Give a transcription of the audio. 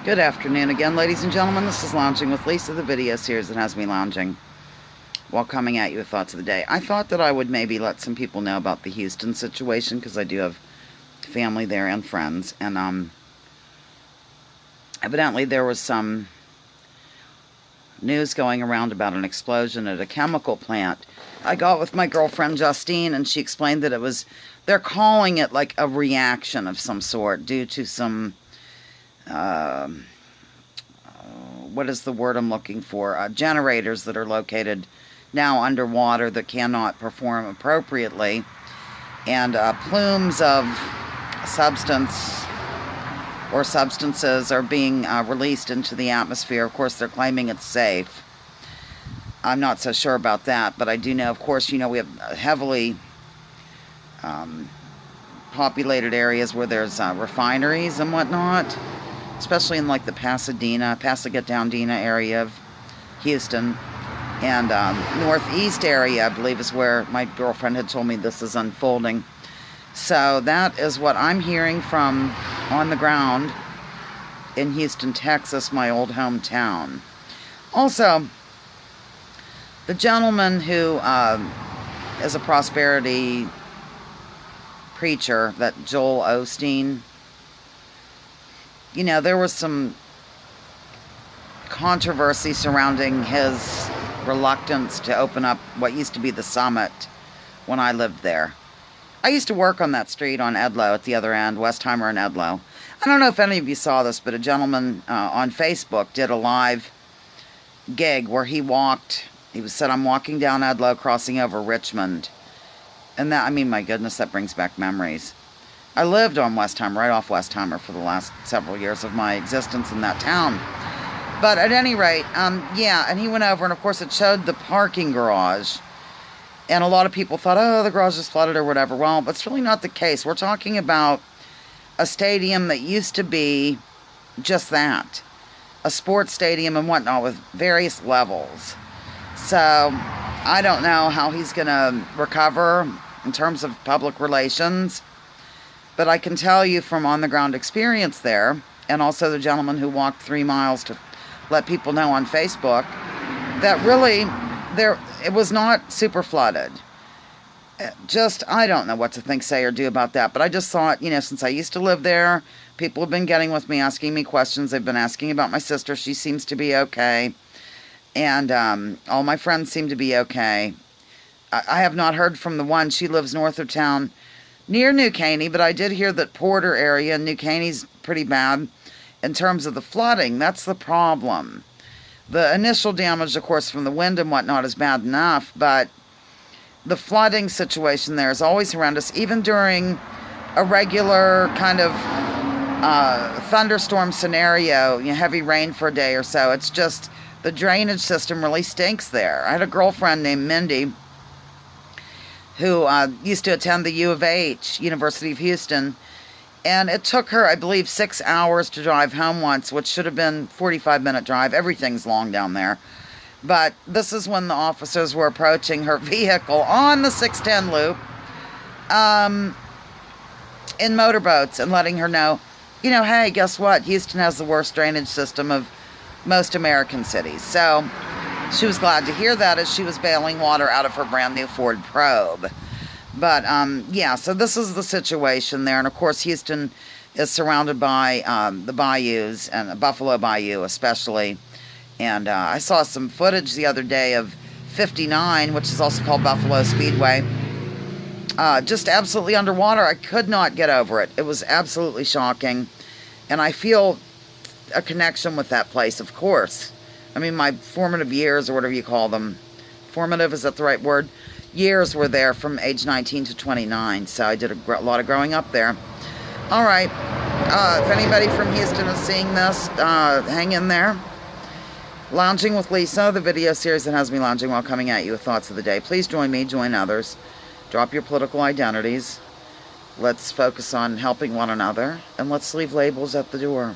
Good afternoon again, ladies and gentlemen. This is Lounging with Lisa, the video series that has me lounging while coming at you with thoughts of the day. I thought that I would maybe let some people know about the Houston situation because I do have family there and friends. And evidently there was some news going around about an explosion at a chemical plant. I got with my girlfriend Justine and she explained that they're calling it like a reaction of some sort due to some what is the word I'm looking for? Generators that are located now underwater that cannot perform appropriately, and plumes of substances are being released into the atmosphere. Of course, they're claiming it's safe. I'm not so sure about that, but I do know, of course, we have heavily populated areas where there's refineries and whatnot, especially in like the Pasadena area of Houston, and northeast area, I believe, is where my girlfriend had told me this is unfolding. So that is what I'm hearing from on the ground in Houston, Texas, my old hometown. Also, the gentleman who is a prosperity preacher, that Joel Osteen, there was some controversy surrounding his reluctance to open up what used to be the Summit when I lived there. I used to work on that street on Edlow at the other end, Westheimer and Edlow. I don't know if any of you saw this, but a gentleman on Facebook did a live gig where he said, I'm walking down Edlow, crossing over Richmond. And that, my goodness, that brings back memories. I lived on Westheimer, right off Westheimer, for the last several years of my existence in that town. But at any rate, and he went over, and of course it showed the parking garage. And a lot of people thought, oh, the garage is flooded or whatever. Well, that's really not the case. We're talking about a stadium that used to be just that. A sports stadium and whatnot with various levels. So, I don't know how he's going to recover in terms of public relations. But I can tell you from on-the-ground experience there, and also the gentleman who walked 3 miles to let people know on Facebook, that really, it was not super flooded. I don't know what to think, say, or do about that. But I just thought, since I used to live there, people have been getting with me, asking me questions. They've been asking about my sister. She seems to be okay. And all my friends seem to be okay. I have not heard from the one. She lives north of town, near New Caney, but I did hear that Porter area and New Caney's pretty bad in terms of the flooding. That's the problem. The initial damage, of course, from the wind and whatnot is bad enough, but the flooding situation there is always horrendous, even during a regular kind of thunderstorm scenario, heavy rain for a day or so. It's just the drainage system really stinks there. I had a girlfriend named Mindy who used to attend the U of H, University of Houston, and it took her, I believe, 6 hours to drive home once, which should have been 45-minute drive. Everything's long down there. But this is when the officers were approaching her vehicle on the 610 loop in motorboats and letting her know, hey, guess what? Houston has the worst drainage system of most American cities. So she was glad to hear that as she was bailing water out of her brand new Ford Probe. But, so this is the situation there. And, of course, Houston is surrounded by the bayous, and Buffalo Bayou especially. And I saw some footage the other day of 59, which is also called Buffalo Speedway, just absolutely underwater. I could not get over it. It was absolutely shocking. And I feel a connection with that place, of course. My formative years, or whatever you call them. Formative, is that the right word? Years were there from age 19 to 29. So I did a lot of growing up there. All right. If anybody from Houston is seeing this, hang in there. Lounging with Lisa, the video series that has me lounging while coming at you with thoughts of the day. Please join me, join others. Drop your political identities. Let's focus on helping one another. And let's leave labels at the door.